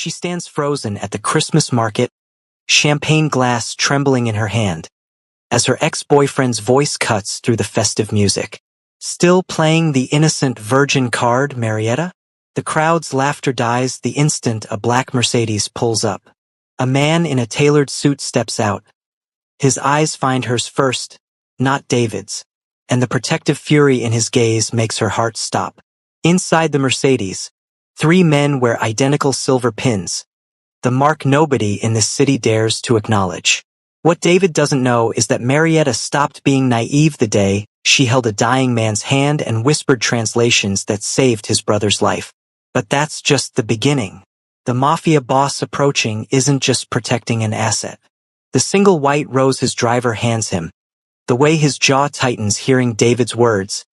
She stands frozen at the Christmas market, champagne glass trembling in her hand, as her ex-boyfriend's voice cuts through the festive music. Still playing the innocent virgin card, Marietta? The crowd's laughter dies the instant a black Mercedes pulls up. A man in a tailored suit steps out. His eyes find hers first, not David's, and the protective fury in his gaze makes her heart stop. Inside the Mercedes, 3 men wear identical silver pins, the mark nobody in this city dares to acknowledge. What David doesn't know is that Marietta stopped being naive the day she held a dying man's hand and whispered translations that saved his brother's life. But that's just the beginning. The Mafia boss approaching isn't just protecting an asset. The single white rose his driver hands him, the way his jaw tightens hearing David's words,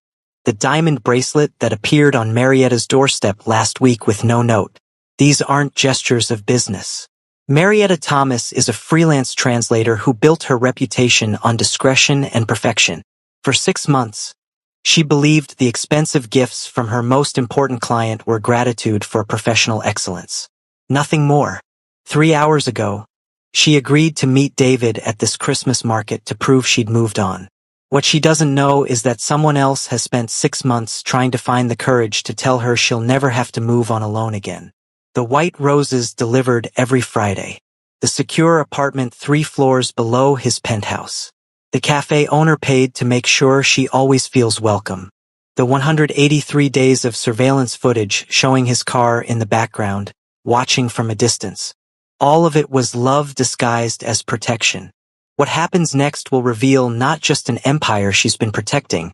the diamond bracelet that appeared on Marietta's doorstep last week with no note. These aren't gestures of business. Marietta Thomas is a freelance translator who built her reputation on discretion and perfection. For 6 months, she believed the expensive gifts from her most important client were gratitude for professional excellence. Nothing more. 3 hours ago, she agreed to meet David at this Christmas market to prove she'd moved on. What she doesn't know is that someone else has spent 6 months trying to find the courage to tell her she'll never have to move on alone again. The white roses delivered every Friday. The secure apartment 3 floors below his penthouse. The cafe owner paid to make sure she always feels welcome. The 183 days of surveillance footage showing his car in the background, watching from a distance. All of it was love disguised as protection. What happens next will reveal not just an empire she's been protecting,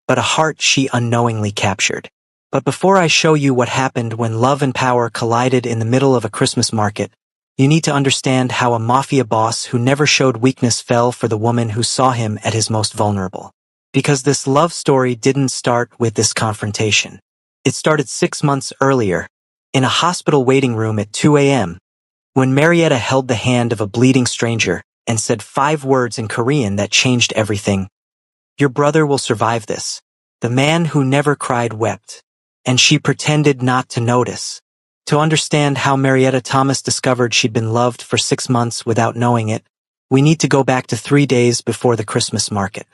but a heart she unknowingly captured. But before I show you what happened when love and power collided in the middle of a Christmas market, you need to understand how a mafia boss who never showed weakness fell for the woman who saw him at his most vulnerable. Because this love story didn't start with this confrontation. It started 6 months earlier, in a hospital waiting room at 2 a.m., when Marietta held the hand of a bleeding stranger and said 5 words in Korean that changed everything. Your brother will survive this. The man who never cried wept. And she pretended not to notice. To understand how Marietta Thomas discovered she'd been loved for 6 months without knowing it, we need to go back to 3 days before the Christmas market.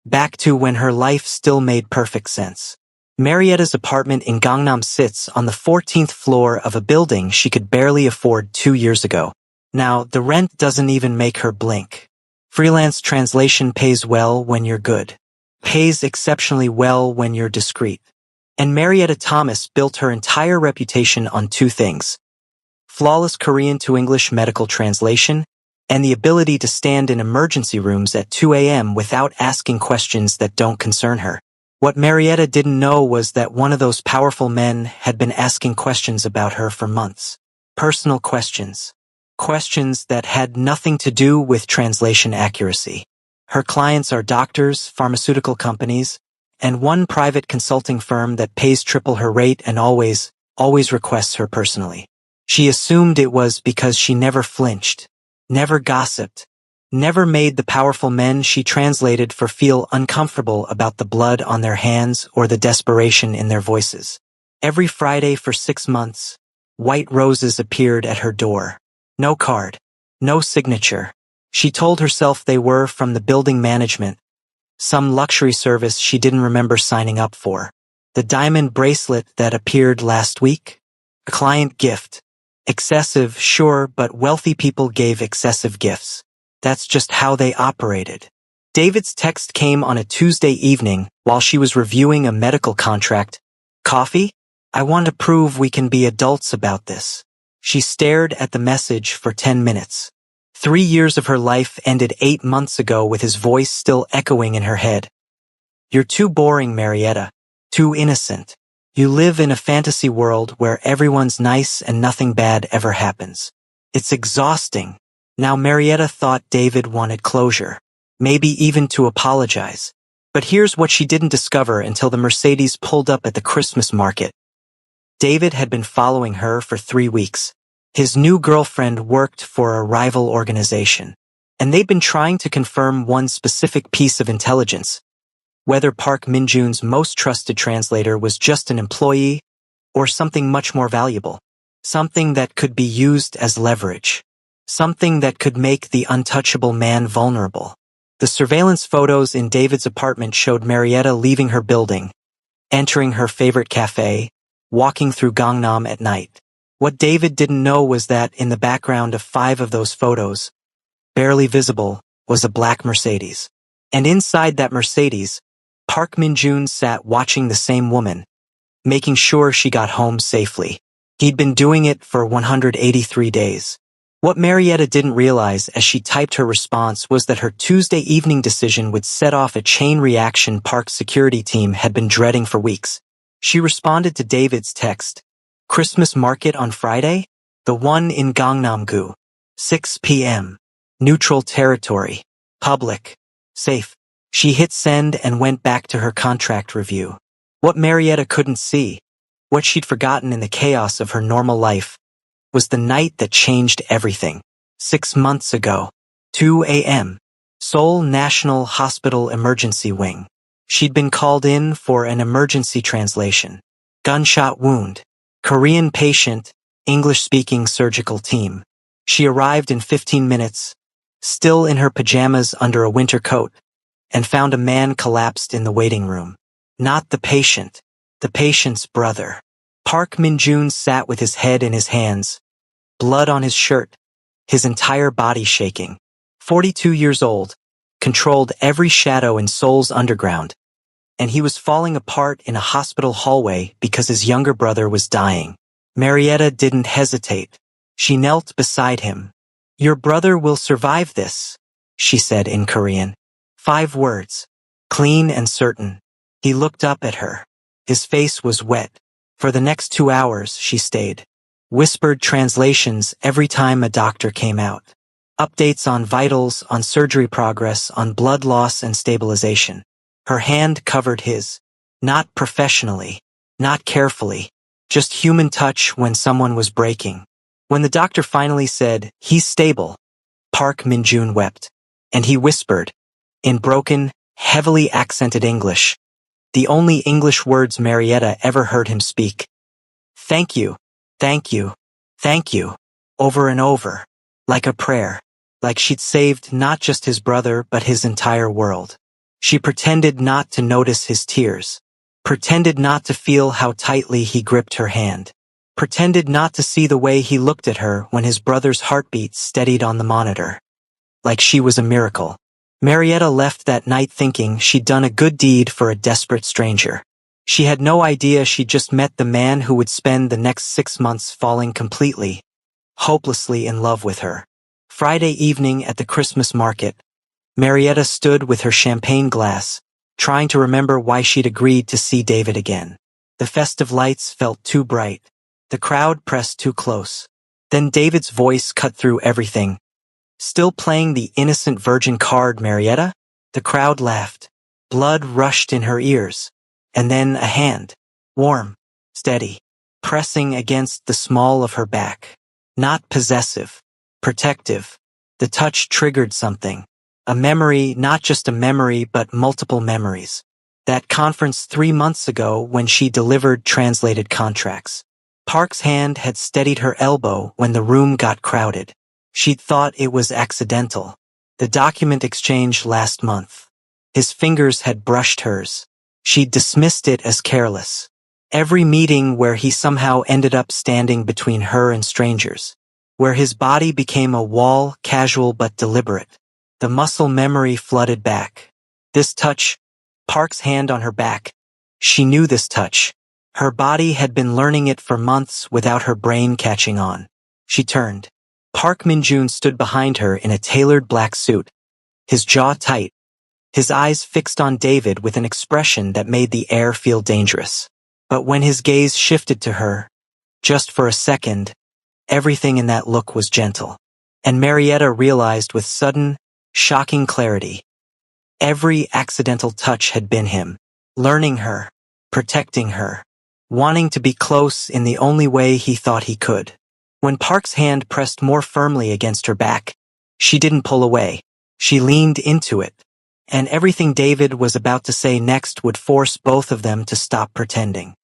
Back to when her life still made perfect sense. Marietta's apartment in Gangnam sits on the 14th floor of a building she could barely afford 2 years ago. Now, the rent doesn't even make her blink. Freelance translation pays well when you're good. Pays exceptionally well when you're discreet. And Marietta Thomas built her entire reputation on 2 things. Flawless Korean to English medical translation, and the ability to stand in emergency rooms at 2 a.m. without asking questions that don't concern her. What Marietta didn't know was that one of those powerful men had been asking questions about her for months. Personal questions. Questions that had nothing to do with translation accuracy. Her clients are doctors, pharmaceutical companies, and one private consulting firm that pays triple her rate and always requests her personally. She assumed it was because she never flinched, never gossiped, never made the powerful men she translated for feel uncomfortable about the blood on their hands or the desperation in their voices. Every Friday for 6 months, white roses appeared at her door. No card, no signature. She told herself they were from the building management, some luxury service she didn't remember signing up for. The diamond bracelet that appeared last week? A client gift. Excessive, sure, but wealthy people gave excessive gifts. That's just how they operated. David's text came on a Tuesday evening while she was reviewing a medical contract. Coffee? I want to prove we can be adults about this. She stared at the message for 10 minutes. 3 years of her life ended 8 months ago with his voice still echoing in her head. You're too boring, Marietta. Too innocent. You live in a fantasy world where everyone's nice and nothing bad ever happens. It's exhausting. Now Marietta thought David wanted closure. Maybe even to apologize. But here's what she didn't discover until the Mercedes pulled up at the Christmas market. David had been following her for 3 weeks. His new girlfriend worked for a rival organization, and they'd been trying to confirm one specific piece of intelligence, whether Park Minjun's most trusted translator was just an employee or something much more valuable. something that could be used as leverage, something that could make the untouchable man vulnerable. The surveillance photos in David's apartment showed Marietta leaving her building, entering her favorite cafe, walking through Gangnam at night. What David didn't know was that in the background of 5 of those photos, barely visible, was a black Mercedes. And inside that Mercedes, Park Min-joon sat watching the same woman, making sure she got home safely. He'd been doing it for 183 days. What Marietta didn't realize as she typed her response was that her Tuesday evening decision would set off a chain reaction Park's security team had been dreading for weeks. She responded to David's text, "Christmas market on Friday? The one in Gangnam-gu. 6 p.m. Neutral territory. Public. Safe." She hit send and went back to her contract review. What Marietta couldn't see, what she'd forgotten in the chaos of her normal life, was the night that changed everything. 6 months ago, 2 a.m., Seoul National Hospital Emergency Wing. She'd been called in for an emergency translation. Gunshot wound. Korean patient, English-speaking surgical team. She arrived in 15 minutes, still in her pajamas under a winter coat, and found a man collapsed in the waiting room. Not the patient's brother. Park Min-joon sat with his head in his hands, blood on his shirt, his entire body shaking. 42 years old, controlled every shadow in Seoul's underground, and he was falling apart in a hospital hallway because his younger brother was dying. Marietta didn't hesitate. She knelt beside him. "Your brother will survive this," she said in Korean. 5 words, clean and certain. He looked up at her. His face was wet. For the next 2 hours, she stayed. Whispered translations every time a doctor came out. Updates on vitals, on surgery progress, on blood loss and stabilization. Her hand covered his. Not professionally, not carefully, just human touch when someone was breaking. When the doctor finally said, "He's stable," Park Min-joon wept. And he whispered, in broken, heavily accented English, the only English words Marietta ever heard him speak. "Thank you, thank you, thank you," over and over, like a prayer, like she'd saved not just his brother but his entire world. She pretended not to notice his tears, pretended not to feel how tightly he gripped her hand, pretended not to see the way he looked at her when his brother's heartbeat steadied on the monitor. Like she was a miracle. Marietta left that night thinking she'd done a good deed for a desperate stranger. She had no idea she'd just met the man who would spend the next 6 months falling completely, hopelessly in love with her. Friday evening at the Christmas market, Marietta stood with her champagne glass, trying to remember why she'd agreed to see David again. The festive lights felt too bright. The crowd pressed too close. Then David's voice cut through everything. "Still playing the innocent virgin card, Marietta?" The crowd laughed. Blood rushed in her ears. And then a hand, warm, steady, pressing against the small of her back. Not possessive, protective. The touch triggered something. A memory, not just a memory, but multiple memories. That conference 3 months ago when she delivered translated contracts. Park's hand had steadied her elbow when the room got crowded. She'd thought it was accidental. The document exchange last month. His fingers had brushed hers. She'd dismissed it as careless. Every meeting where he somehow ended up standing between her and strangers. Where his body became a wall, casual but deliberate. The muscle memory flooded back. This touch, Park's hand on her back. She knew this touch. Her body had been learning it for months without her brain catching on. She turned. Park Min-joon stood behind her in a tailored black suit, his jaw tight, his eyes fixed on David with an expression that made the air feel dangerous. But when his gaze shifted to her, just for a second, everything in that look was gentle. And Marietta realized with sudden, shocking clarity. Every accidental touch had been him, learning her, protecting her, wanting to be close in the only way he thought he could. When Park's hand pressed more firmly against her back, she didn't pull away. She leaned into it, and everything David was about to say next would force both of them to stop pretending.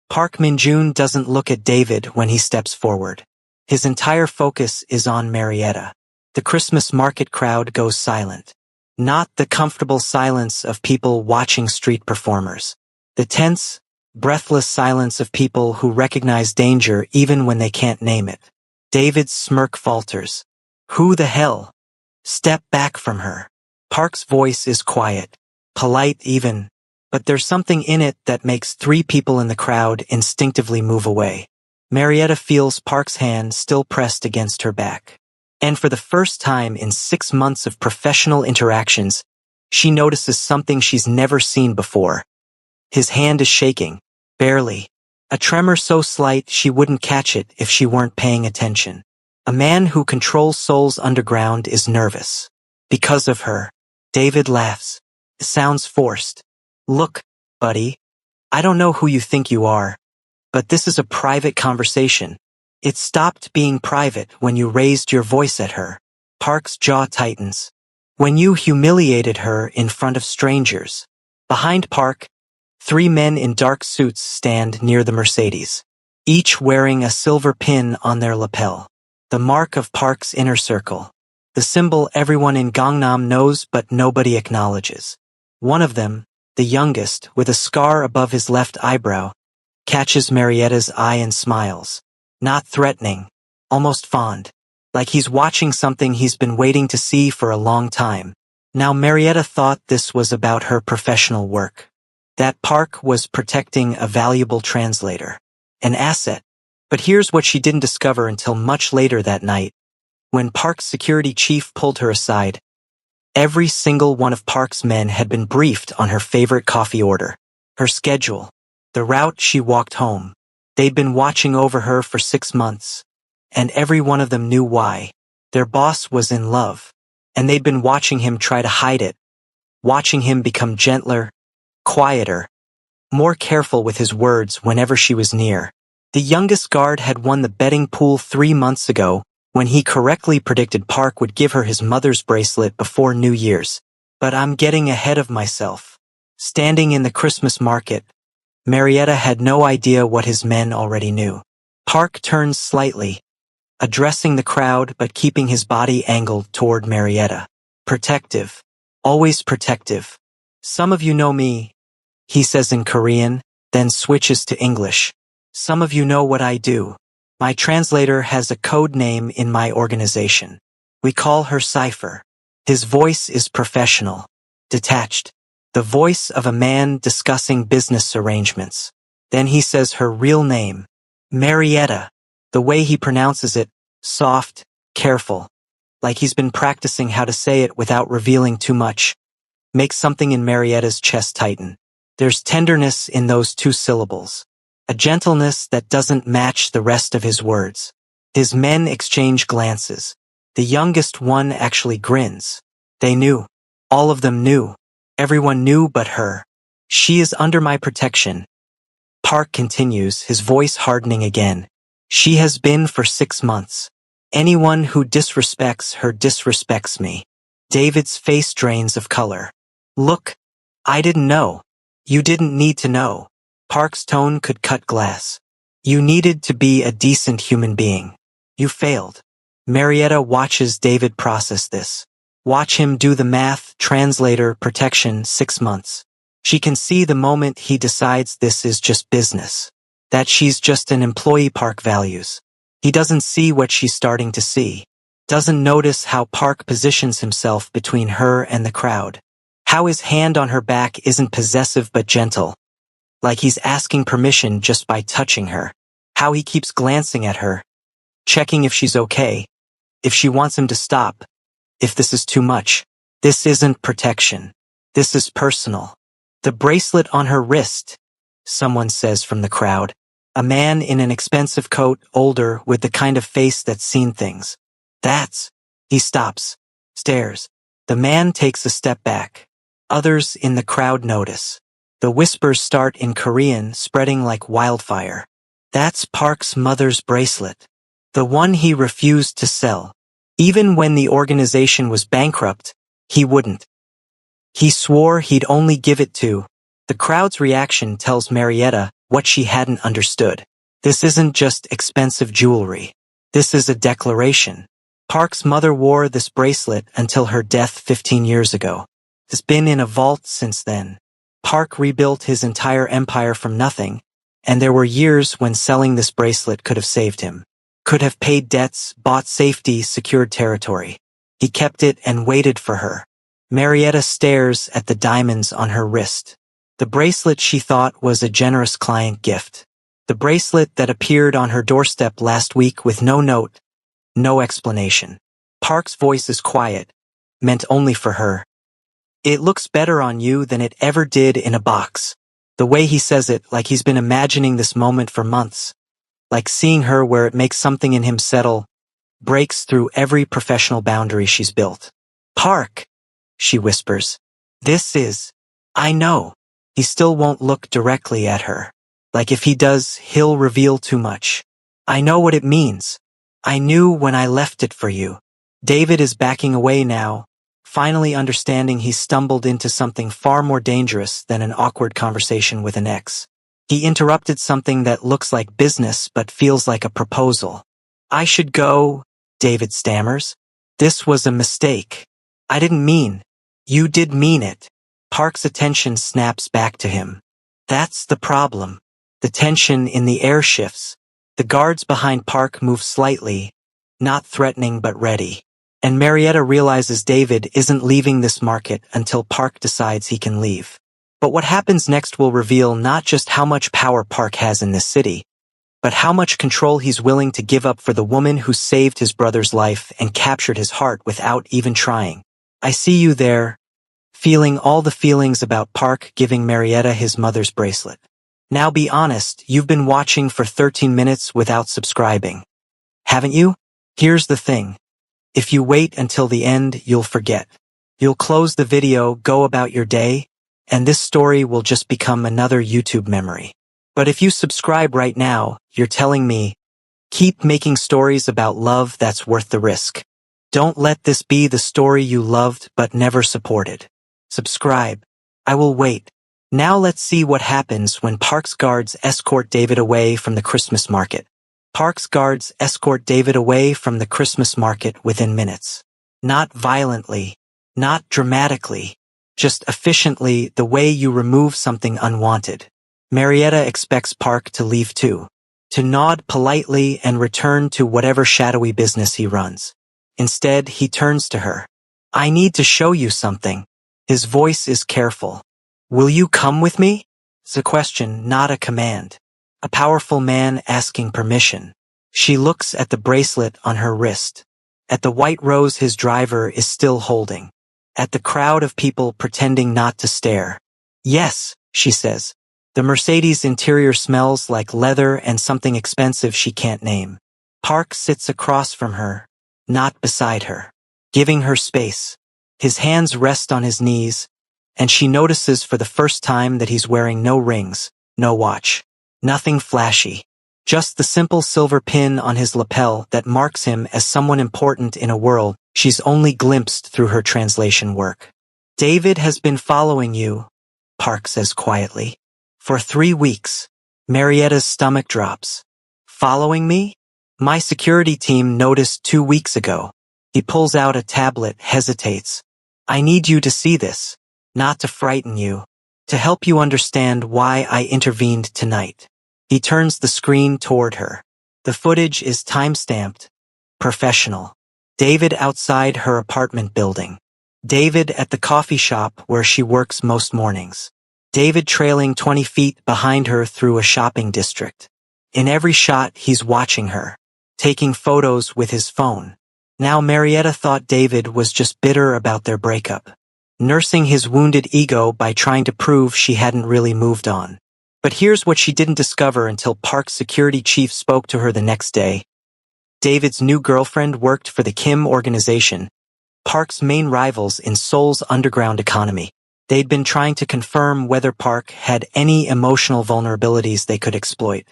Park Min-joon doesn't look at David when he steps forward. His entire focus is on Marietta. The Christmas market crowd goes silent. Not the comfortable silence of people watching street performers. The tense, breathless silence of people who recognize danger even when they can't name it. David's smirk falters. Who the hell? Step back from her. Park's voice is quiet, polite even, but there's something in it that makes three people in the crowd instinctively move away. Marietta feels Park's hand still pressed against her back. And for the first time in 6 months of professional interactions, she notices something she's never seen before. His hand is shaking, barely. A tremor so slight she wouldn't catch it if she weren't paying attention. A man who controls Seoul's underground is nervous. Because of her. David laughs. It sounds forced. Look, buddy, I don't know who you think you are, but this is a private conversation. It stopped being private when you raised your voice at her. Park's jaw tightens. When you humiliated her in front of strangers. Behind Park, 3 men in dark suits stand near the Mercedes, each wearing a silver pin on their lapel. The mark of Park's inner circle. The symbol everyone in Gangnam knows but nobody acknowledges. One of them, the youngest, with a scar above his left eyebrow, catches Marietta's eye and smiles. Not threatening, almost fond, like he's watching something he's been waiting to see for a long time. Now Marietta thought this was about her professional work. That Park was protecting a valuable translator, an asset. But here's what she didn't discover until much later that night. When Park's security chief pulled her aside, every single one of Park's men had been briefed on her favorite coffee order, her schedule, the route she walked home. They'd been watching over her for 6 months, and every one of them knew why. Their boss was in love, and they'd been watching him try to hide it, watching him become gentler, quieter, more careful with his words whenever she was near. The youngest guard had won the betting pool 3 months ago when he correctly predicted Park would give her his mother's bracelet before New Year's. But I'm getting ahead of myself. Standing in the Christmas market, Marietta had no idea what his men already knew. Park turns slightly, addressing the crowd but keeping his body angled toward Marietta. Protective. Always protective. Some of you know me, he says in Korean, then switches to English. Some of you know what I do. My translator has a code name in my organization. We call her Cypher. His voice is professional, detached. The voice of a man discussing business arrangements. Then he says her real name, Marietta. The way he pronounces it, soft, careful, like he's been practicing how to say it without revealing too much, makes something in Marietta's chest tighten. There's tenderness in those 2 syllables, a gentleness that doesn't match the rest of his words. His men exchange glances. The youngest one actually grins. They knew. All of them knew. Everyone knew but her. She is under my protection. Park continues, his voice hardening again. She has been for 6 months. Anyone who disrespects her disrespects me. David's face drains of color. Look, I didn't know. You didn't need to know. Park's tone could cut glass. You needed to be a decent human being. You failed. Marietta watches David process this. Watch him do the math, translator, protection, 6 months. She can see the moment he decides this is just business. That she's just an employee Park values. He doesn't see what she's starting to see. Doesn't notice how Park positions himself between her and the crowd. How his hand on her back isn't possessive but gentle. Like he's asking permission just by touching her. How he keeps glancing at her. Checking if she's okay. If she wants him to stop. If this is too much. This isn't protection. This is personal. The bracelet on her wrist, someone says from the crowd. A man in an expensive coat, older, with the kind of face that's seen things. That's. He stops. Stares. The man takes a step back. Others in the crowd notice. The whispers start in Korean, spreading like wildfire. That's Park's mother's bracelet. The one he refused to sell. Even when the organization was bankrupt, he wouldn't. He swore he'd only give it to. The crowd's reaction tells Marietta what she hadn't understood. This isn't just expensive jewelry. This is a declaration. Park's mother wore this bracelet until her death 15 years ago. It's been in a vault since then. Park rebuilt his entire empire from nothing, and there were years when selling this bracelet could have saved him. Could have paid debts, bought safety, secured territory. He kept it and waited for her. Marietta stares at the diamonds on her wrist. The bracelet she thought was a generous client gift. The bracelet that appeared on her doorstep last week with no note, no explanation. Park's voice is quiet, meant only for her. It looks better on you than it ever did in a box. The way he says it, like he's been imagining this moment for months. Like seeing her where it makes something in him settle, breaks through every professional boundary she's built. Park, she whispers. This is, I know. He still won't look directly at her. Like if he does, he'll reveal too much. I know what it means. I knew when I left it for you. David is backing away now, finally understanding he's stumbled into something far more dangerous than an awkward conversation with an ex. He interrupted something that looks like business but feels like a proposal. I should go, David stammers. This was a mistake. I didn't mean. You did mean it. Park's attention snaps back to him. That's the problem. The tension in the air shifts. The guards behind Park move slightly, not threatening but ready. And Marietta realizes David isn't leaving this market until Park decides he can leave. But what happens next will reveal not just how much power Park has in this city, but how much control he's willing to give up for the woman who saved his brother's life and captured his heart without even trying. I see you there, feeling all the feelings about Park giving Marietta his mother's bracelet. Now be honest, you've been watching for 13 minutes without subscribing. Haven't you? Here's the thing. If you wait until the end, you'll forget. You'll close the video, go about your day, and this story will just become another YouTube memory. But if you subscribe right now, you're telling me, keep making stories about love that's worth the risk. Don't let this be the story you loved but never supported. Subscribe. I will wait. Now let's see what happens when Park's guards escort David away from the Christmas market. Park's guards escort David away from the Christmas market within minutes. Not violently, not dramatically, just efficiently, the way you remove something unwanted. Marietta expects Park to leave too, to nod politely and return to whatever shadowy business he runs. Instead, he turns to her. I need to show you something. His voice is careful. Will you come with me? It's a question, not a command. A powerful man asking permission. She looks at the bracelet on her wrist, at the white rose his driver is still holding, at the crowd of people pretending not to stare. Yes, she says. The Mercedes interior smells like leather and something expensive she can't name. Park sits across from her, not beside her, giving her space. His hands rest on his knees, and she notices for the first time that he's wearing no rings, no watch, nothing flashy. Just the simple silver pin on his lapel that marks him as someone important in a world she's only glimpsed through her translation work. David has been following you, Park says quietly. For 3 weeks. Marietta's stomach drops. Following me? My security team noticed 2 weeks ago. He pulls out a tablet, hesitates. I need you to see this. Not to frighten you. To help you understand why I intervened tonight. He turns the screen toward her. The footage is time-stamped. Professional. David outside her apartment building. David at the coffee shop where she works most mornings. David trailing 20 feet behind her through a shopping district. In every shot, he's watching her, taking photos with his phone. Now Marietta thought David was just bitter about their breakup, nursing his wounded ego by trying to prove she hadn't really moved on. But here's what she didn't discover until Park's security chief spoke to her the next day. David's new girlfriend worked for the Kim organization, Park's main rivals in Seoul's underground economy. They'd been trying to confirm whether Park had any emotional vulnerabilities they could exploit.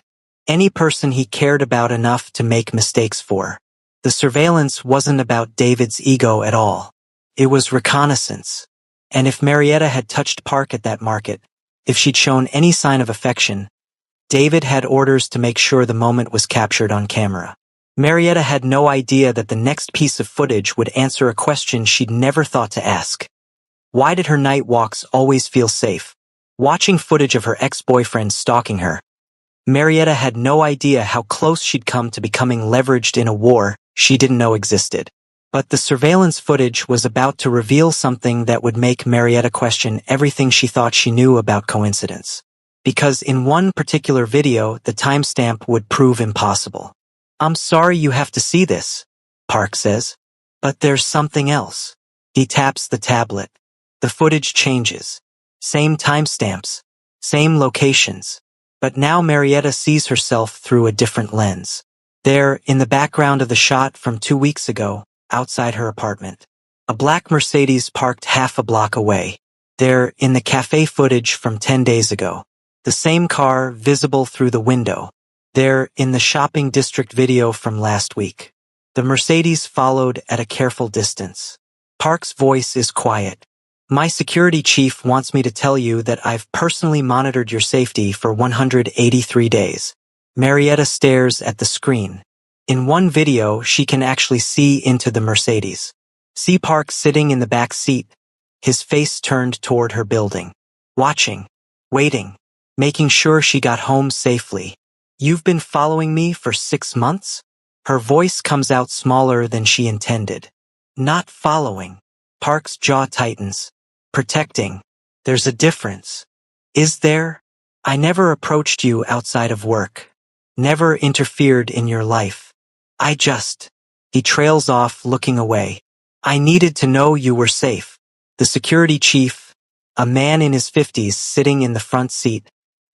Any person he cared about enough to make mistakes for. The surveillance wasn't about David's ego at all. It was reconnaissance. And if Marietta had touched Park at that market, if she'd shown any sign of affection, David had orders to make sure the moment was captured on camera. Marietta had no idea that the next piece of footage would answer a question she'd never thought to ask. Why did her night walks always feel safe? Watching footage of her ex-boyfriend stalking her, Marietta had no idea how close she'd come to becoming leveraged in a war she didn't know existed. But the surveillance footage was about to reveal something that would make Marietta question everything she thought she knew about coincidence. Because in one particular video, the timestamp would prove impossible. "I'm sorry you have to see this," Park says. "But there's something else." He taps the tablet. The footage changes. Same timestamps. Same locations. But now Marietta sees herself through a different lens. There, in the background of the shot from 2 weeks ago, outside her apartment, a black Mercedes parked half a block away. There, in the cafe footage from 10 days ago, the same car visible through the window. There, in the shopping district video from last week, the Mercedes followed at a careful distance. Park's voice is quiet. "My security chief wants me to tell you that I've personally monitored your safety for 183 days. Marietta stares at the screen. In one video, she can actually see into the Mercedes. See Park sitting in the back seat, his face turned toward her building. Watching, waiting, making sure she got home safely. "You've been following me for 6 months?" Her voice comes out smaller than she intended. "Not following." Park's jaw tightens. "Protecting. There's a difference." "Is there? I never approached you outside of work. Never interfered in your life. I just..." He trails off, looking away. "I needed to know you were safe." The security chief, a man in his 50s sitting in the front seat,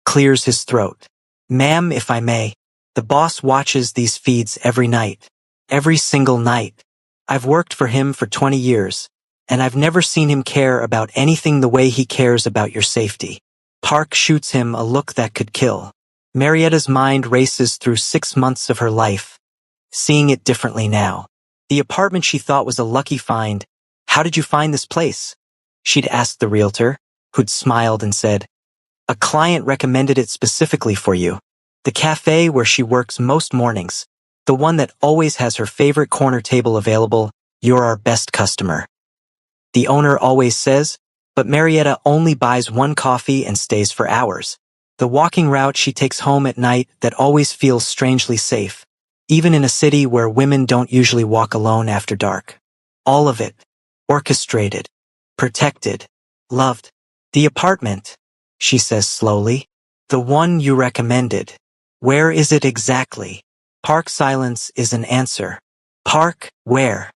clears his throat. "Ma'am, if I may, the boss watches these feeds every night. Every single night. I've worked for him for 20 years, and I've never seen him care about anything the way he cares about your safety." Park shoots him a look that could kill. Marietta's mind races through 6 months of her life, seeing it differently now. The apartment she thought was a lucky find. "How did you find this place?" she'd asked the realtor, who'd smiled and said, "A client recommended it specifically for you. The cafe where she works most mornings, the one that always has her favorite corner table available. You're our best customer." The owner always says, but Marietta only buys one coffee and stays for hours. The walking route she takes home at night that always feels strangely safe, even in a city where women don't usually walk alone after dark. All of it. Orchestrated. Protected. Loved. "The apartment," she says slowly. "The one you recommended. Where is it exactly?" Park's silence is an answer. "Park, where?"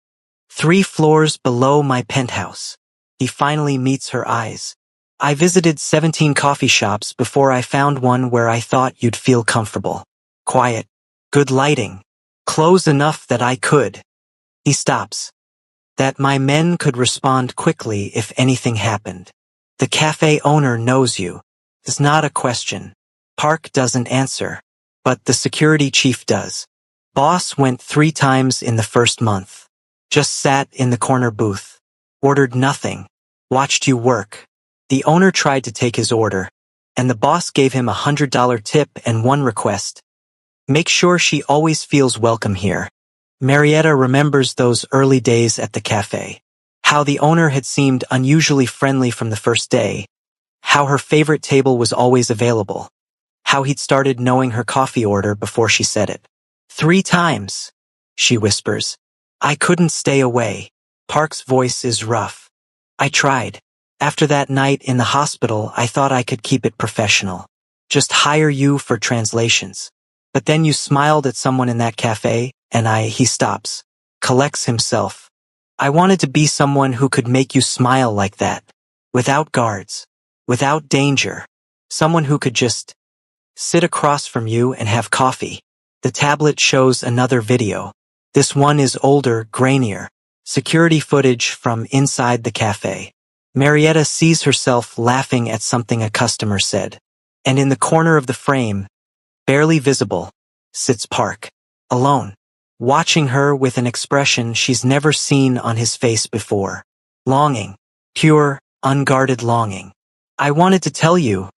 3 floors below my penthouse." He finally meets her eyes. "I visited 17 coffee shops before I found one where I thought you'd feel comfortable. Quiet. Good lighting. Close enough that I could." He stops. "That my men could respond quickly if anything happened. The cafe owner knows you." It's not a question. Park doesn't answer, but the security chief does. "Boss went 3 times in the first month. Just sat in the corner booth. Ordered nothing. Watched you work." The owner tried to take his order, and the boss gave him a $100 tip and one request. "Make sure she always feels welcome here." Marietta remembers those early days at the cafe. How the owner had seemed unusually friendly from the first day. How her favorite table was always available. How he'd started knowing her coffee order before she said it. 3 times, she whispers. "I couldn't stay away." Park's voice is rough. "I tried. After that night in the hospital, I thought I could keep it professional. Just hire you for translations. But then you smiled at someone in that cafe, and He stops. Collects himself. "I wanted to be someone who could make you smile like that. Without guards. Without danger. Someone who could just sit across from you and have coffee." The tablet shows another video. This one is older, grainier. Security footage from inside the cafe. Marietta sees herself laughing at something a customer said. And in the corner of the frame, barely visible, sits Park. Alone. Watching her with an expression she's never seen on his face before. Longing. Pure, unguarded longing. "I wanted to tell you,"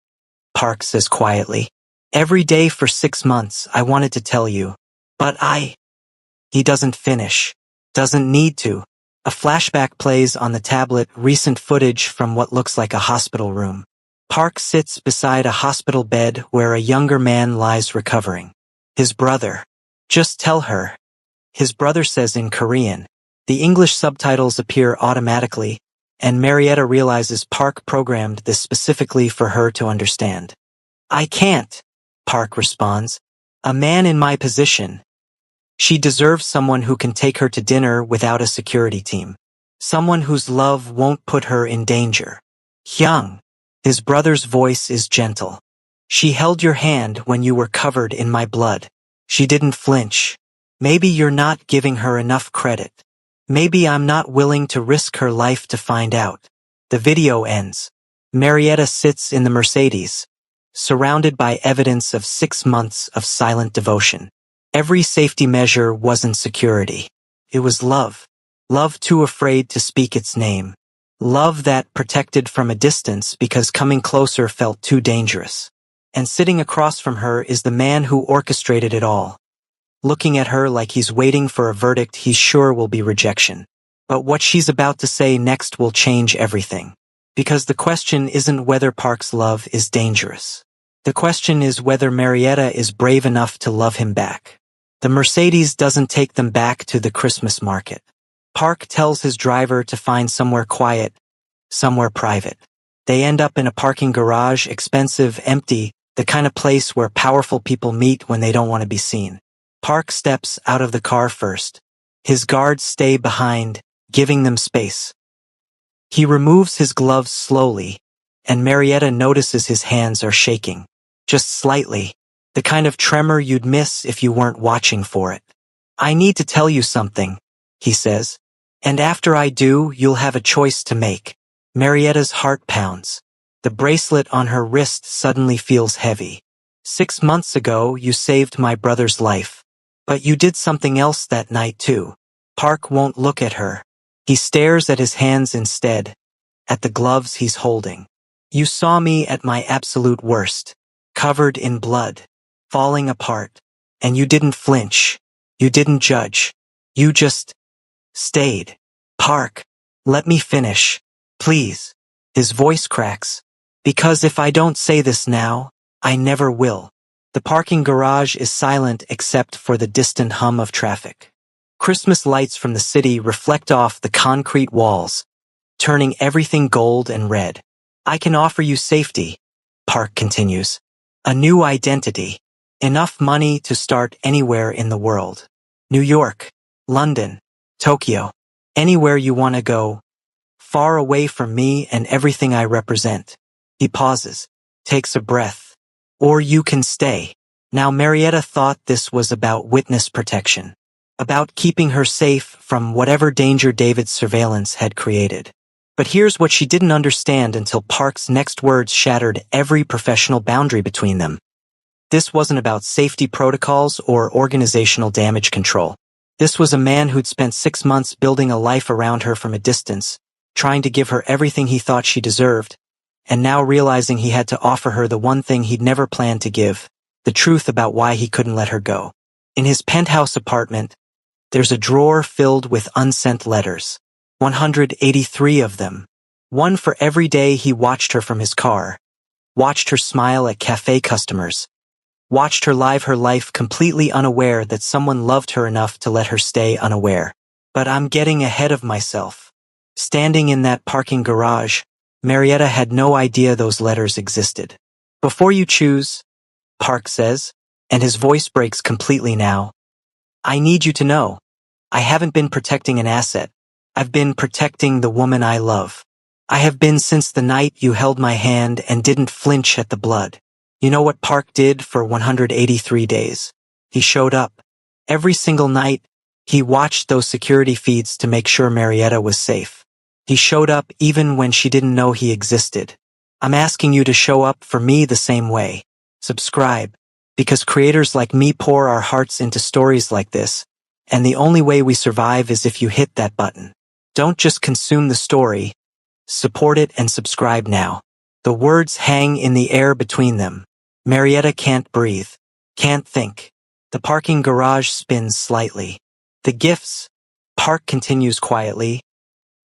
Park says quietly. Every day for 6 months I wanted to tell you, but He doesn't finish. Doesn't need to. A flashback plays on the tablet, recent footage from what looks like a hospital room. Park sits beside a hospital bed where a younger man lies recovering. His brother. Just tell her. His brother says in Korean. The English subtitles appear automatically, and Marietta realizes Park programmed this specifically for her to understand. I can't, Park responds. A man in my position. She deserves someone who can take her to dinner without a security team. Someone whose love won't put her in danger. Hyung. His brother's voice is gentle. She held your hand when you were covered in my blood. She didn't flinch. Maybe you're not giving her enough credit. Maybe I'm not willing to risk her life to find out. The video ends. Marietta sits in the Mercedes, surrounded by evidence of 6 months of silent devotion. Every safety measure wasn't security. It was love. Love too afraid to speak its name. Love that protected from a distance because coming closer felt too dangerous. And sitting across from her is the man who orchestrated it all. Looking at her like he's waiting for a verdict he's sure will be rejection. But what she's about to say next will change everything. Because the question isn't whether Park's love is dangerous. The question is whether Marietta is brave enough to love him back. The Mercedes doesn't take them back to the Christmas market. Park tells his driver to find somewhere quiet, somewhere private. They end up in a parking garage, expensive, empty, the kind of place where powerful people meet when they don't want to be seen. Park steps out of the car first. His guards stay behind, giving them space. He removes his gloves slowly, and Marietta notices his hands are shaking. Just slightly. The kind of tremor you'd miss if you weren't watching for it. I need to tell you something, he says. And after I do, you'll have a choice to make. Marietta's heart pounds. The bracelet on her wrist suddenly feels heavy. 6 months ago, you saved my brother's life. But you did something else that night too. Park won't look at her. He stares at his hands instead, at the gloves he's holding. You saw me at my absolute worst, covered in blood, falling apart, and you didn't flinch. You didn't judge. You just stayed. Park, let me finish, please. His voice cracks. Because if I don't say this now, I never will. The parking garage is silent except for the distant hum of traffic. Christmas lights from the city reflect off the concrete walls, turning everything gold and red. I can offer you safety, Park continues. A new identity. Enough money to start anywhere in the world. New York, London, Tokyo. Anywhere you want to go. Far away from me and everything I represent. He pauses, takes a breath. Or you can stay. Now Marietta thought this was about witness protection. About keeping her safe from whatever danger David's surveillance had created. But here's what she didn't understand until Park's next words shattered every professional boundary between them. This wasn't about safety protocols or organizational damage control. This was a man who'd spent 6 months building a life around her from a distance, trying to give her everything he thought she deserved, and now realizing he had to offer her the one thing he'd never planned to give, the truth about why he couldn't let her go. In his penthouse apartment, there's a drawer filled with unsent letters. 183 of them. One for every day he watched her from his car, watched her smile at cafe customers, watched her live her life completely unaware that someone loved her enough to let her stay unaware. But I'm getting ahead of myself. Standing in that parking garage, Marietta had no idea those letters existed. Before you choose, Park says, and his voice breaks completely now, I need you to know, I haven't been protecting an asset. I've been protecting the woman I love. I have been since the night you held my hand and didn't flinch at the blood. You know what Park did for 183 days? He showed up. Every single night, he watched those security feeds to make sure Marietta was safe. He showed up even when she didn't know he existed. I'm asking you to show up for me the same way. Subscribe, because creators like me pour our hearts into stories like this, and the only way we survive is if you hit that button. Don't just consume the story. Support it and subscribe now. The words hang in the air between them. Marietta can't breathe. Can't think. The parking garage spins slightly. The gifts. Park continues quietly.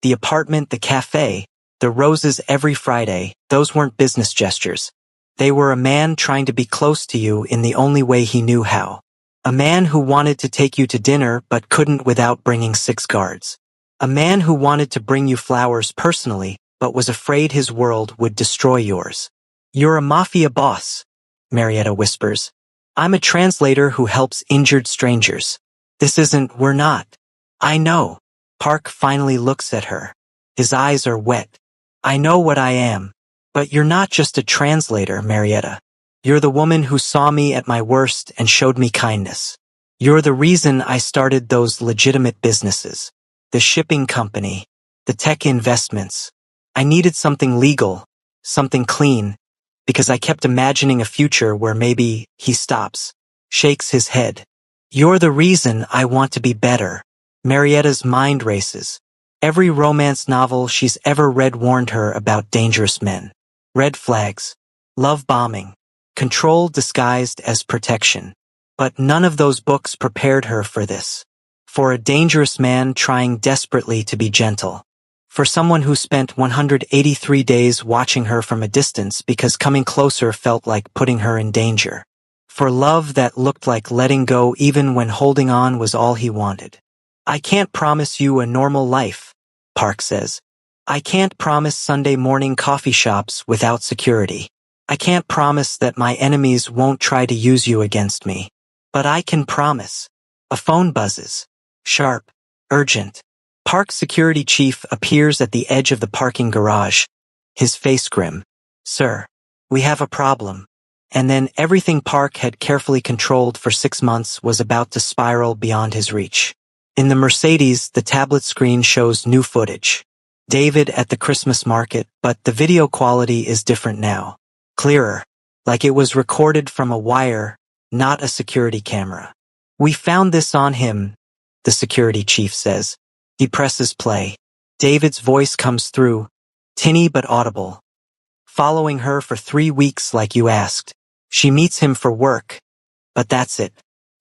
The apartment, the cafe, the roses every Friday, those weren't business gestures. They were a man trying to be close to you in the only way he knew how. A man who wanted to take you to dinner but couldn't without bringing 6 guards. A man who wanted to bring you flowers personally but was afraid his world would destroy yours. You're a mafia boss, Marietta whispers. I'm a translator who helps injured strangers. We're not. I know. Park finally looks at her. His eyes are wet. I know what I am. But you're not just a translator, Marietta. You're the woman who saw me at my worst and showed me kindness. You're the reason I started those legitimate businesses. The shipping company, the tech investments. I needed something legal, something clean, because I kept imagining a future where maybe he stops, shakes his head. You're the reason I want to be better. Marietta's mind races. Every romance novel she's ever read warned her about dangerous men. Red flags, love bombing, control disguised as protection. But none of those books prepared her for this. For a dangerous man trying desperately to be gentle. For someone who spent 183 days watching her from a distance because coming closer felt like putting her in danger. For love that looked like letting go even when holding on was all he wanted. I can't promise you a normal life, Park says. I can't promise Sunday morning coffee shops without security. I can't promise that my enemies won't try to use you against me. But I can promise. A phone buzzes. Sharp. Urgent. Park's security chief appears at the edge of the parking garage. His face grim. Sir, we have a problem. And then everything Park had carefully controlled for 6 months was about to spiral beyond his reach. In the Mercedes, the tablet screen shows new footage. David at the Christmas market, but the video quality is different now. Clearer. Like it was recorded from a wire, not a security camera. We found this on him, the security chief says. He presses play. David's voice comes through, tinny but audible. Following her for 3 weeks like you asked. She meets him for work. But that's it.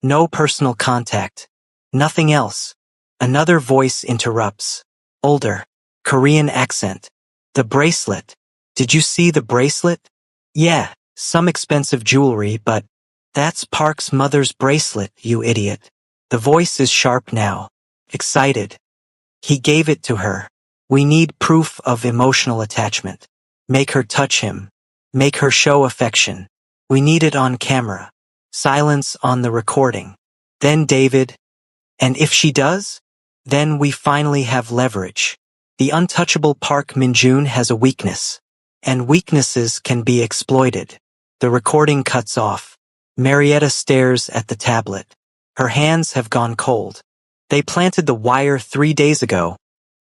No personal contact. Nothing else. Another voice interrupts. Older. Korean accent. The bracelet. Did you see the bracelet? Yeah, some expensive jewelry, but that's Park's mother's bracelet, you idiot. The voice is sharp now. Excited. He gave it to her. We need proof of emotional attachment. Make her touch him. Make her show affection. We need it on camera. Silence on the recording. Then David. And if she does? Then we finally have leverage. The untouchable Park Min-joon has a weakness. And weaknesses can be exploited. The recording cuts off. Marietta stares at the tablet. Her hands have gone cold. They planted the wire 3 days ago.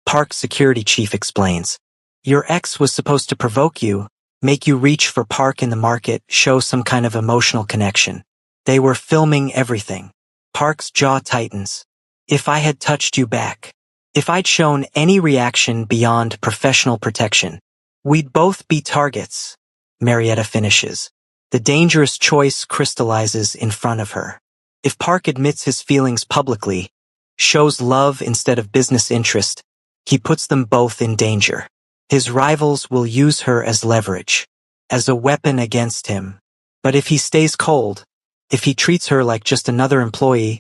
Park's security chief explains. Your ex was supposed to provoke you, make you reach for Park in the market, show some kind of emotional connection. They were filming everything. Park's jaw tightens. If I had touched you back. If I'd shown any reaction beyond professional protection. We'd both be targets. Marietta finishes. The dangerous choice crystallizes in front of her. If Park admits his feelings publicly, shows love instead of business interest, he puts them both in danger. His rivals will use her as leverage, as a weapon against him. But if he stays cold, if he treats her like just another employee,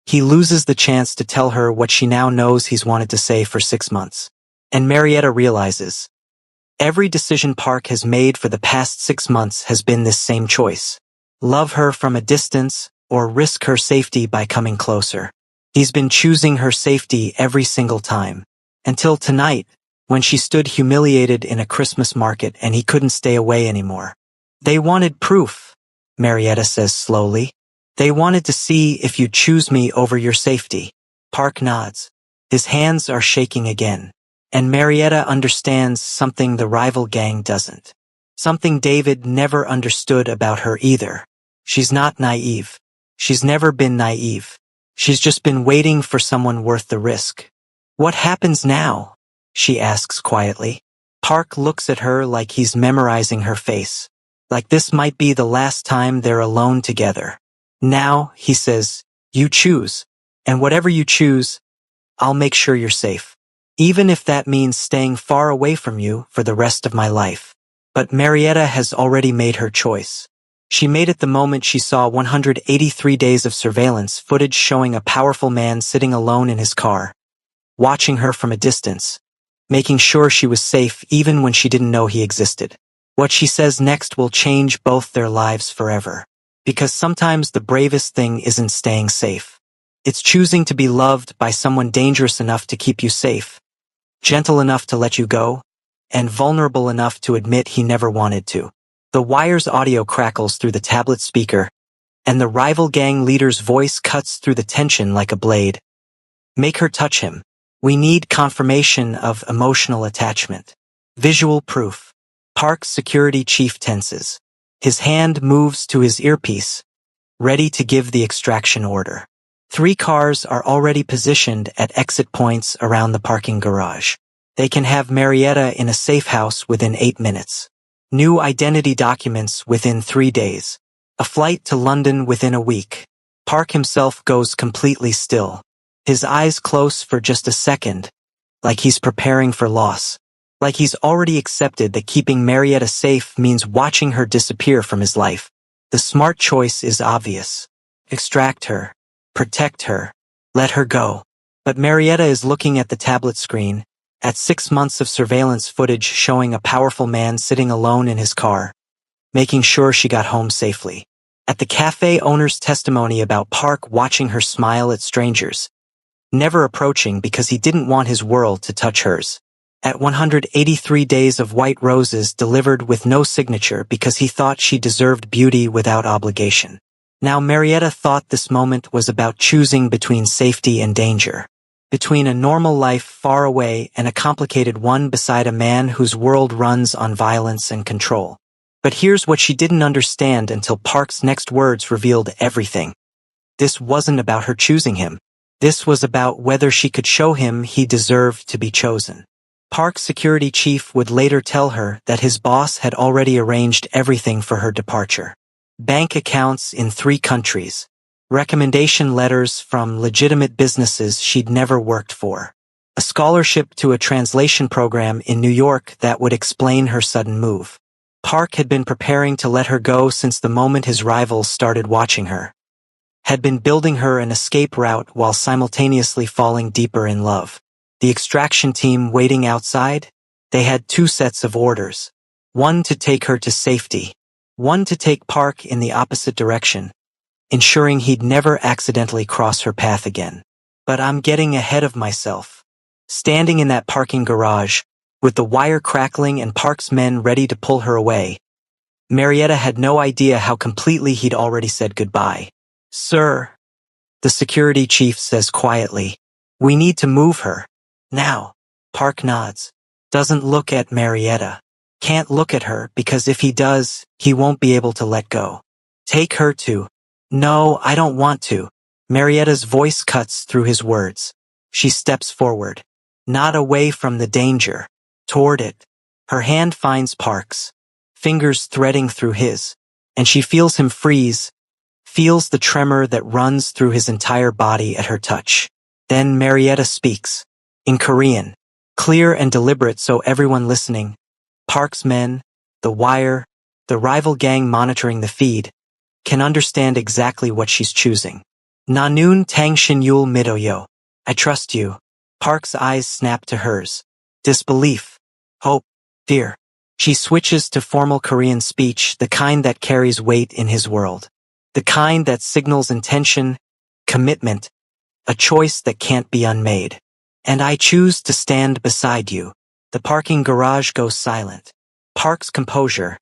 he loses the chance to tell her what she now knows he's wanted to say for 6 months. And Marietta realizes. Every decision Park has made for the past 6 months has been this same choice. Love her from a distance or risk her safety by coming closer. He's been choosing her safety every single time. Until tonight, when she stood humiliated in a Christmas market and he couldn't stay away anymore. They wanted proof, Marietta says slowly. They wanted to see if you'd choose me over your safety. Park nods. His hands are shaking again. And Marietta understands something the rival gang doesn't. Something David never understood about her either. She's not naive. She's never been naive. She's just been waiting for someone worth the risk. What happens now? She asks quietly. Park looks at her like he's memorizing her face. Like this might be the last time they're alone together. Now, he says, you choose. And whatever you choose, I'll make sure you're safe. Even if that means staying far away from you for the rest of my life. But Marietta has already made her choice. She made it the moment she saw 183 days of surveillance footage showing a powerful man sitting alone in his car, watching her from a distance, making sure she was safe even when she didn't know he existed. What she says next will change both their lives forever. Because sometimes the bravest thing isn't staying safe. It's choosing to be loved by someone dangerous enough to keep you safe, gentle enough to let you go, and vulnerable enough to admit he never wanted to. The wire's audio crackles through the tablet speaker, and the rival gang leader's voice cuts through the tension like a blade. Make her touch him. We need confirmation of emotional attachment. Visual proof. Park's security chief tenses. His hand moves to his earpiece, ready to give the extraction order. 3 cars are already positioned at exit points around the parking garage. They can have Marietta in a safe house within 8 minutes. New identity documents within 3 days. A flight to London within a week. Park himself goes completely still. His eyes close for just a second, like he's preparing for loss. Like he's already accepted that keeping Marietta safe means watching her disappear from his life. The smart choice is obvious. Extract her. Protect her. Let her go. But Marietta is looking at the tablet screen, at 6 months of surveillance footage showing a powerful man sitting alone in his car, making sure she got home safely. At the cafe owner's testimony about Park watching her smile at strangers, never approaching because he didn't want his world to touch hers. At 183 days of white roses delivered with no signature because he thought she deserved beauty without obligation. Now Marietta thought this moment was about choosing between safety and danger. Between a normal life far away and a complicated one beside a man whose world runs on violence and control. But here's what she didn't understand until Park's next words revealed everything. This wasn't about her choosing him. This was about whether she could show him he deserved to be chosen. Park's security chief would later tell her that his boss had already arranged everything for her departure. Bank accounts in 3 countries. Recommendation letters from legitimate businesses she'd never worked for. A scholarship to a translation program in New York that would explain her sudden move. Park had been preparing to let her go since the moment his rivals started watching her. Had been building her an escape route while simultaneously falling deeper in love. The extraction team waiting outside, they had 2 sets of orders. One to take her to safety. One to take Park in the opposite direction, ensuring he'd never accidentally cross her path again. But I'm getting ahead of myself. Standing in that parking garage, with the wire crackling and Park's men ready to pull her away, Marietta had no idea how completely he'd already said goodbye. Sir, the security chief says quietly, we need to move her. Now. Park nods. Doesn't look at Marietta. Can't look at her because if he does, he won't be able to let go. Take her to. No, I don't want to. Marietta's voice cuts through his words. She steps forward. Not away from the danger. Toward it. Her hand finds Park's, fingers threading through his, and she feels him freeze, feels the tremor that runs through his entire body at her touch. Then Marietta speaks. In Korean, clear and deliberate so everyone listening, Park's men, the wire, the rival gang monitoring the feed, can understand exactly what she's choosing. Nanun tangshin yul midoyo. I trust you. Park's eyes snap to hers. Disbelief, hope, fear. She switches to formal Korean speech, the kind that carries weight in his world. The kind that signals intention, commitment, a choice that can't be unmade. And I choose to stand beside you. The parking garage goes silent. Park's composure,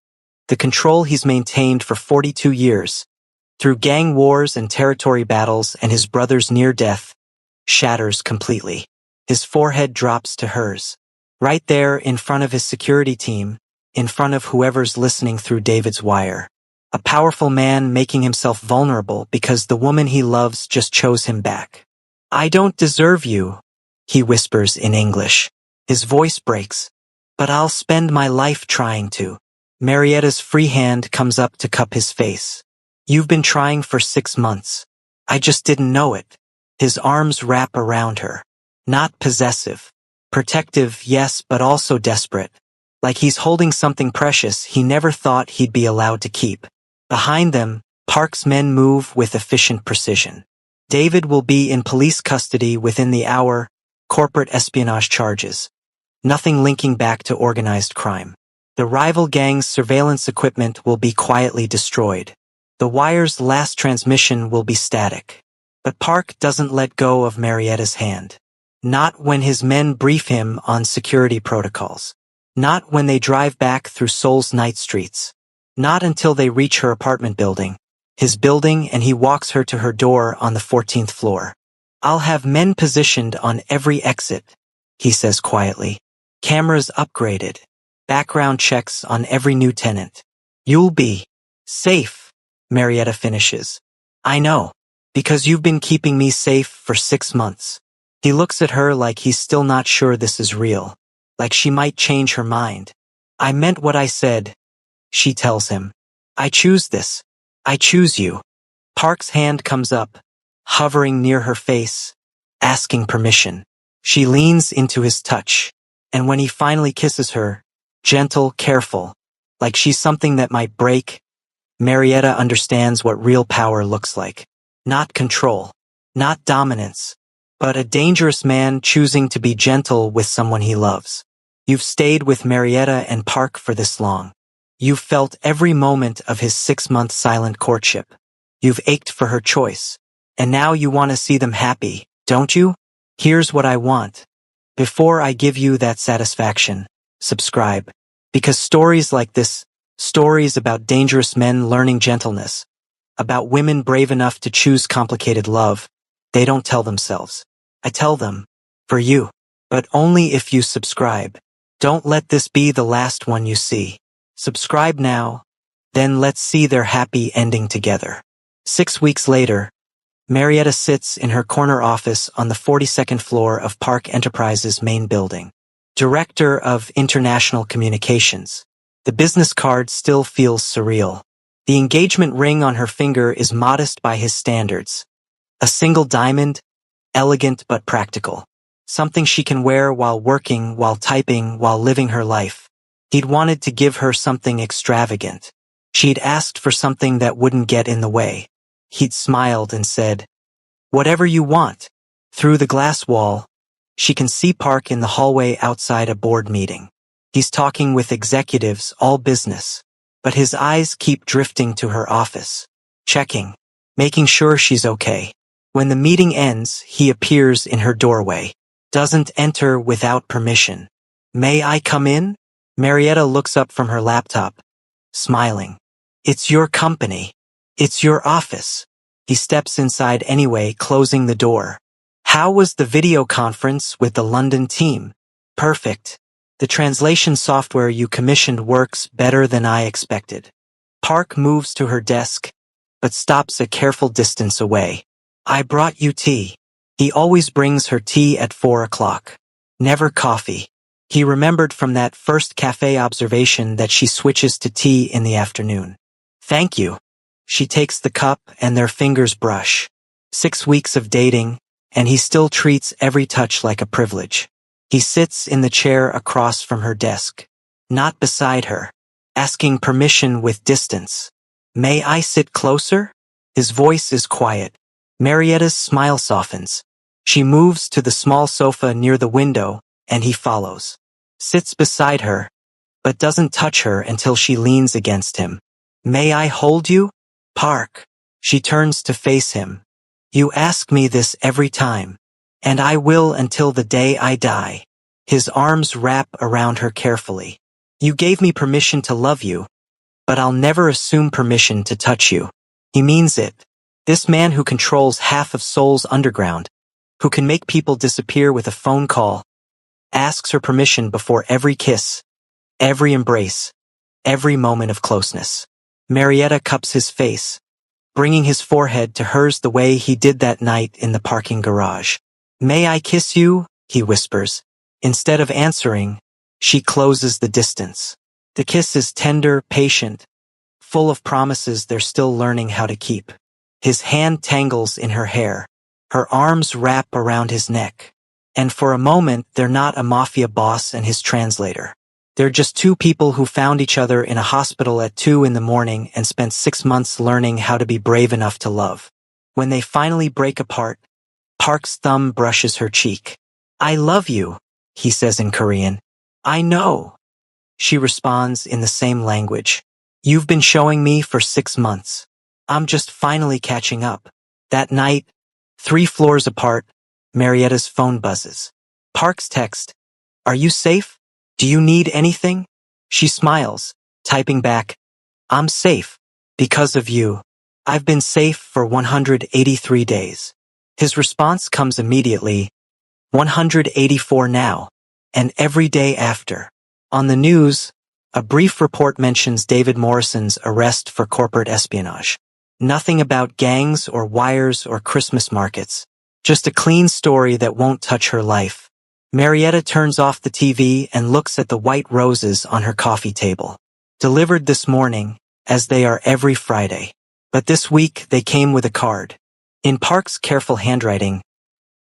the control he's maintained for 42 years, through gang wars and territory battles and his brother's near death, shatters completely. His forehead drops to hers. Right there in front of his security team, in front of whoever's listening through David's wire. A powerful man making himself vulnerable because the woman he loves just chose him back. I don't deserve you, he whispers in English. His voice breaks. But I'll spend my life trying to. Marietta's free hand comes up to cup his face. You've been trying for 6 months. I just didn't know it. His arms wrap around her. Not possessive. Protective, yes, but also desperate. Like he's holding something precious he never thought he'd be allowed to keep. Behind them, Park's men move with efficient precision. David will be in police custody within the hour, corporate espionage charges. Nothing linking back to organized crime. The rival gang's surveillance equipment will be quietly destroyed. The wire's last transmission will be static. But Park doesn't let go of Marietta's hand. Not when his men brief him on security protocols. Not when they drive back through Seoul's night streets. Not until they reach her apartment building. His building, and he walks her to her door on the 14th floor. I'll have men positioned on every exit, he says quietly. Cameras upgraded. Background checks on every new tenant. You'll be safe, Marietta finishes. I know, because you've been keeping me safe for 6 months. He looks at her like he's still not sure this is real, like she might change her mind. I meant what I said, she tells him. I choose this. I choose you. Park's hand comes up, hovering near her face, asking permission. She leans into his touch, and when he finally kisses her, gentle, careful, like she's something that might break, Marietta understands what real power looks like. Not control, not dominance, but a dangerous man choosing to be gentle with someone he loves. You've stayed with Marietta and Park for this long. You've felt every moment of his 6-month silent courtship. You've ached for her choice. And now you want to see them happy, don't you? Here's what I want. Before I give you that satisfaction, subscribe. Because stories like this, stories about dangerous men learning gentleness, about women brave enough to choose complicated love, they don't tell themselves. I tell them, for you. But only if you subscribe. Don't let this be the last one you see. Subscribe now, then let's see their happy ending together. 6 weeks later, Marietta sits in her corner office on the 42nd floor of Park Enterprises' main building. Director of International Communications. The business card still feels surreal. The engagement ring on her finger is modest by his standards. A single diamond, elegant but practical. Something she can wear while working, while typing, while living her life. He'd wanted to give her something extravagant. She'd asked for something that wouldn't get in the way. He'd smiled and said, whatever you want. Through the glass wall, she can see Park in the hallway outside a board meeting. He's talking with executives, all business. But his eyes keep drifting to her office. Checking, making sure she's okay. When the meeting ends, he appears in her doorway. Doesn't enter without permission. May I come in? Marietta looks up from her laptop, smiling. It's your company. It's your office. He steps inside anyway, closing the door. How was the video conference with the London team? Perfect. The translation software you commissioned works better than I expected. Park moves to her desk, but stops a careful distance away. I brought you tea. He always brings her tea at 4 o'clock. Never coffee. He remembered from that first cafe observation that she switches to tea in the afternoon. Thank you. She takes the cup and their fingers brush. 6 weeks of dating, and he still treats every touch like a privilege. He sits in the chair across from her desk, not beside her, asking permission with distance. May I sit closer? His voice is quiet. Marietta's smile softens. She moves to the small sofa near the window, and he follows. Sits beside her, but doesn't touch her until she leans against him. May I hold you? Park. She turns to face him. You ask me this every time, and I will until the day I die. His arms wrap around her carefully. You gave me permission to love you, but I'll never assume permission to touch you. He means it. This man who controls half of Seoul's underground, who can make people disappear with a phone call, asks her permission before every kiss, every embrace, every moment of closeness. Marietta cups his face, bringing his forehead to hers the way he did that night in the parking garage. May I kiss you? He whispers. Instead of answering, she closes the distance. The kiss is tender, patient, full of promises they're still learning how to keep. His hand tangles in her hair. Her arms wrap around his neck. And for a moment, they're not a mafia boss and his translator. They're just two people who found each other in a hospital at 2 in the morning and spent 6 months learning how to be brave enough to love. When they finally break apart, Park's thumb brushes her cheek. "I love you," he says in Korean. "I know." She responds in the same language. "You've been showing me for 6 months. I'm just finally catching up." That night, 3 floors apart, Marietta's phone buzzes. Park's text, "Are you safe? Do you need anything?" She smiles, typing back, "I'm safe. Because of you. I've been safe for 183 days. His response comes immediately, 184 now, and every day after. On the news, a brief report mentions David Morrison's arrest for corporate espionage. Nothing about gangs or wires or Christmas markets. Just a clean story that won't touch her life. Marietta turns off the TV and looks at the white roses on her coffee table. Delivered this morning, as they are every Friday. But this week they came with a card. In Park's careful handwriting,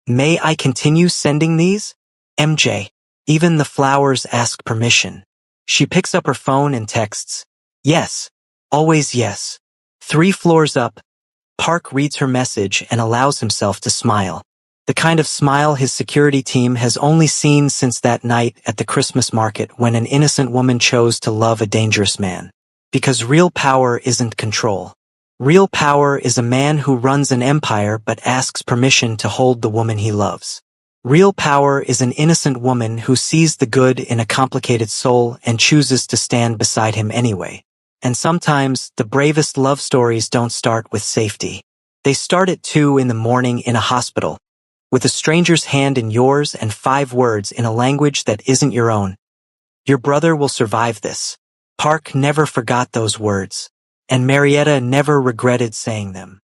"May I continue sending these? MJ." Even the flowers ask permission. She picks up her phone and texts, "Yes, always yes." 3 floors up, Park reads her message and allows himself to smile. The kind of smile his security team has only seen since that night at the Christmas market when an innocent woman chose to love a dangerous man. Because real power isn't control. Real power is a man who runs an empire but asks permission to hold the woman he loves. Real power is an innocent woman who sees the good in a complicated soul and chooses to stand beside him anyway. And sometimes, the bravest love stories don't start with safety. They start at 2 in the morning in a hospital, with a stranger's hand in yours and 5 words in a language that isn't your own. Your brother will survive this. Park never forgot those words, and Marietta never regretted saying them.